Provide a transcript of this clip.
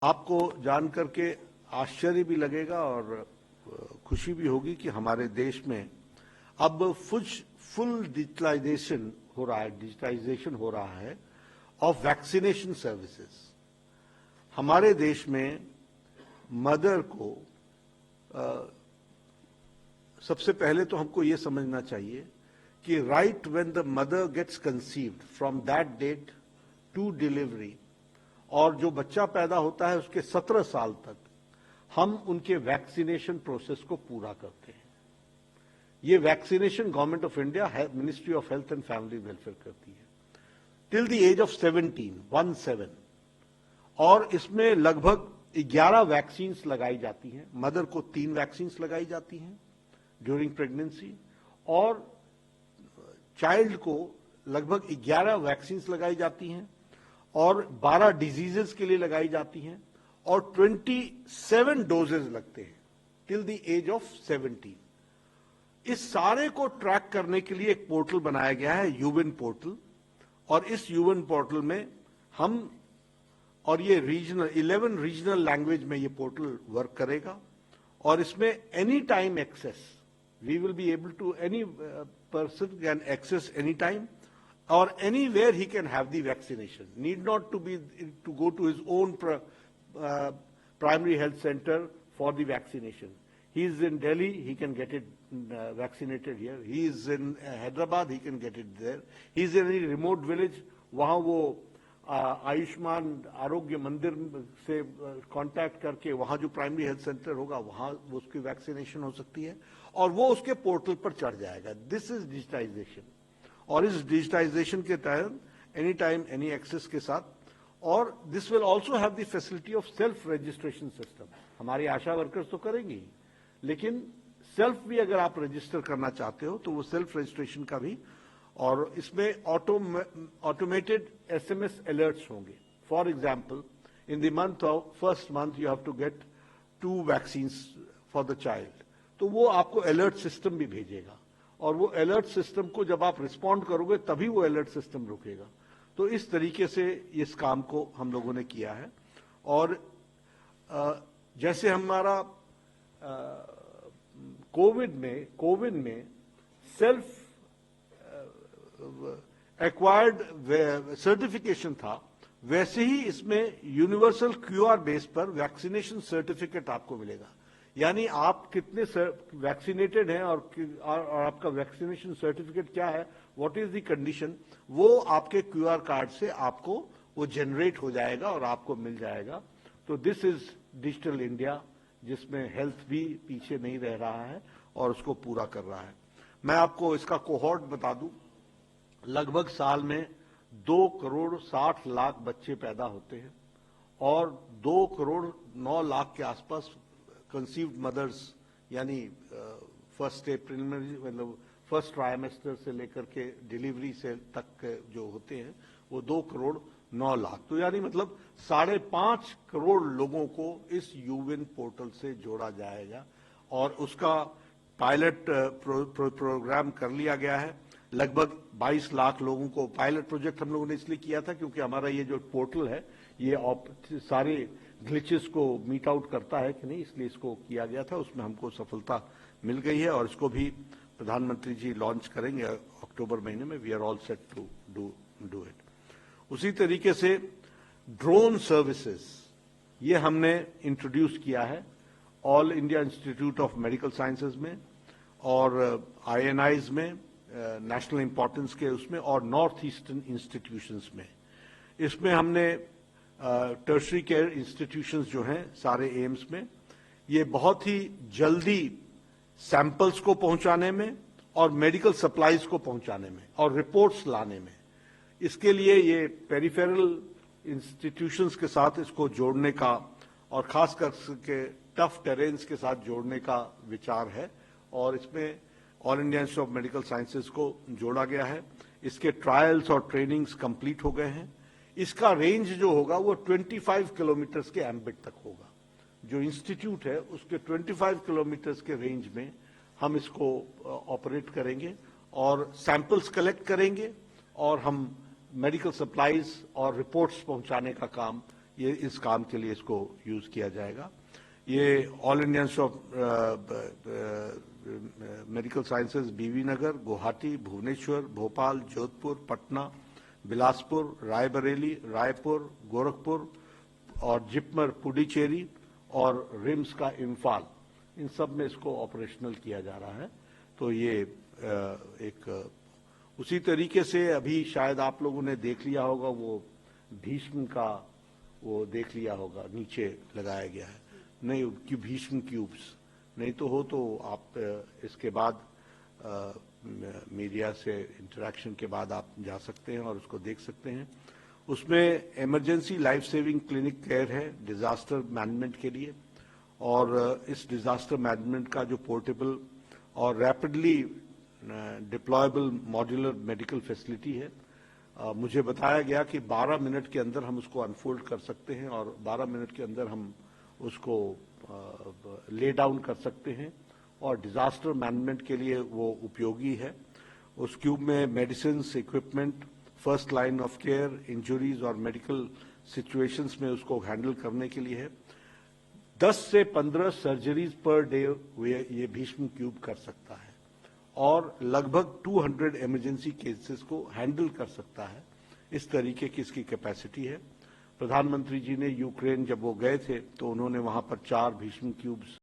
आपको जान करके आश्चर्य भी लगेगा और खुशी भी होगी कि हमारे देश में अब फुल डिजिटलाइजेशन हो रहा है ऑफ वैक्सीनेशन सर्विसेज। हमारे देश में मदर को सबसे पहले तो हमको ये समझना चाहिए कि right when the mother gets conceived from that date to delivery, और जो बच्चा पैदा होता है उसके 17 साल तक हम उनके वैक्सीनेशन प्रोसेस को पूरा करते हैं। ये vaccination government of India ministry of health and family welfare करती है टिल द एज ऑफ 17, और इसमें लगभग 11 वैक्सीन लगाई जाती हैं। मदर को 3 वैक्सीन लगाई जाती हैं ड्यूरिंग प्रेगनेंसी, और चाइल्ड को लगभग 11 वैक्सीन लगाई जाती हैं और 12 डिजीजेस के लिए लगाई जाती हैं, और 27 डोजेज लगते हैं टिल द एज ऑफ 17। इस सारे को ट्रैक करने के लिए एक पोर्टल बनाया गया है, यूविन पोर्टल, और इस यूविन पोर्टल में हम, और ये 11 रीजनल लैंग्वेज में ये पोर्टल वर्क करेगा, और इसमें any time access, we will be able to, any person can access any time or anywhere he can have the vaccination. Need not to go to his own primary health center for the vaccination. He is in Delhi, he can get it vaccinated here. He is in Hyderabad, he can get it there. He is in any remote village, वहाँ वो आयुष्मान आरोग्य मंदिर से contact करके वहाँ जो primary health centre होगा वहाँ उसकी वैक्सीनेशन हो सकती है, और वो उसके पोर्टल पर चढ़ जाएगा। दिस इज डिजिटाइजेशन, और इस डिजिटाइजेशन के तहत एनी टाइम एनी एक्सेस के साथ, और this will also have the facility of self registration system. हमारी आशा वर्कर्स तो करेंगे ही, लेकिन सेल्फ भी अगर आप रजिस्टर करना चाहते हो तो वो सेल्फ रजिस्ट्रेशन का भी, और इसमें ऑटोमेटेड SMS अलर्ट्स होंगे। For example, in the month of first month you have to get 2 vaccine for the child, तो वो आपको अलर्ट सिस्टम भी भेजेगा, और वो अलर्ट सिस्टम को जब आप रिस्पॉन्ड करोगे तभी वो अलर्ट सिस्टम रुकेगा। तो इस तरीके से इस काम को हम लोगों ने किया है। और जैसे हमारा कोविड में सेल्फ एक्वायर्ड सर्टिफिकेशन था, वैसे ही इसमें यूनिवर्सल QR बेस पर वैक्सीनेशन सर्टिफिकेट आपको मिलेगा। यानी आप कितने वैक्सीनेटेड हैं और आपका वैक्सीनेशन सर्टिफिकेट क्या है, व्हाट इज द कंडीशन, वो आपके QR कार्ड से आपको वो जनरेट हो जाएगा और आपको मिल जाएगा। तो दिस इज डिजिटल इंडिया, जिसमें हेल्थ भी पीछे नहीं रह रहा है और उसको पूरा कर रहा है। मैं आपको इसका कोहॉर्ट बता दूं, लगभग साल में 2 करोड़ 60 लाख बच्चे पैदा होते हैं, और 2 करोड़ 9 लाख के आसपास कंसीव्ड मदर्स, यानी फर्स्ट प्रिलिमिनरी, मतलब फर्स्ट ट्राइमेस्टर से लेकर के डिलीवरी से तक जो होते हैं वो 2 करोड़ 9 लाख, तो यानी मतलब 5.5 करोड़ लोगों को इस यूविन पोर्टल से जोड़ा जाएगा, और उसका पायलट प्रोग्राम कर लिया गया है। लगभग 22 लाख लोगों को पायलट प्रोजेक्ट हम लोगों ने इसलिए किया था क्योंकि हमारा ये जो पोर्टल है ये सारे ग्लिचेस को मीट आउट करता है कि नहीं, इसलिए इसको किया गया था। उसमें हमको सफलता मिल गई है, और इसको भी प्रधानमंत्री जी लॉन्च करेंगे अक्टूबर महीने में। We are all set to do it. उसी तरीके से ड्रोन सर्विसेज ये हमने इंट्रोड्यूस किया है all India institute of medical sciences में, और INIs में, नेशनल इंपॉर्टेंस के उसमें, और नॉर्थ ईस्टर्न इंस्टीट्यूशंस में। इसमें हमने टर्शरी केयर इंस्टीट्यूशंस जो हैं सारे एम्स में, ये बहुत ही जल्दी सैंपल्स को पहुंचाने में और मेडिकल सप्लाईज को पहुंचाने में और रिपोर्ट्स लाने में, इसके लिए ये पेरिफेरल इंस्टीट्यूशंस के साथ इसको जोड़ने का, और खास करके टफ टेरेन्स के साथ जोड़ने का विचार है, और इसमें all India institute of medical sciences को जोड़ा गया है। इसके ट्रायल्स और ट्रेनिंग्स कंप्लीट हो गए हैं। इसका रेंज जो होगा वो 25 किलोमीटर्स के एम्बिट तक होगा। जो इंस्टीट्यूट है उसके 25 किलोमीटर्स के रेंज में हम इसको ऑपरेट करेंगे, और सैंपल्स कलेक्ट करेंगे, और हम मेडिकल सप्लाईज और रिपोर्ट्स पहुंचाने का काम ये इस काम के लिए इसको यूज किया जाएगा। ये all India institute of medical sciences बीवी नगर, गुवाहाटी, भुवनेश्वर, भोपाल, जोधपुर, पटना, बिलासपुर, रायबरेली, रायपुर, गोरखपुर और जिपमर पुडुचेरी और रिम्स का इम्फाल, इन सब में इसको ऑपरेशनल किया जा रहा है। तो ये एक उसी तरीके से अभी शायद आप लोगों ने देख लिया होगा, वो भीष्म का वो देख लिया होगा, नीचे लगाया गया है, नहीं कि भीष्म क्यूब्स, नहीं तो हो तो आप इसके बाद मीडिया से इंटरेक्शन के बाद आप जा सकते हैं और उसको देख सकते हैं। उसमें emergency life saving clinic care है डिजास्टर मैनेजमेंट के लिए, और इस डिजास्टर मैनेजमेंट का जो पोर्टेबल और rapidly deployable modular medical facility है, मुझे बताया गया कि 12 मिनट के अंदर हम उसको अनफोल्ड कर सकते हैं और 12 मिनट के अंदर हम उसको ले डाउन कर सकते हैं और डिजास्टर मैनेजमेंट के लिए वो उपयोगी है। उस क्यूब में medicine, equipment, first line of care, injuries और मेडिकल सिचुएशंस में उसको हैंडल करने के लिए है। 10 से 15 सर्जरीज पर डे ये भीष्म क्यूब कर सकता है और लगभग 200 इमरजेंसी केसेस को हैंडल कर सकता है। इस तरीके की इसकी कैपेसिटी है। प्रधानमंत्री जी ने यूक्रेन जब वो गए थे तो उन्होंने वहां पर 4 भीष्म क्यूब्स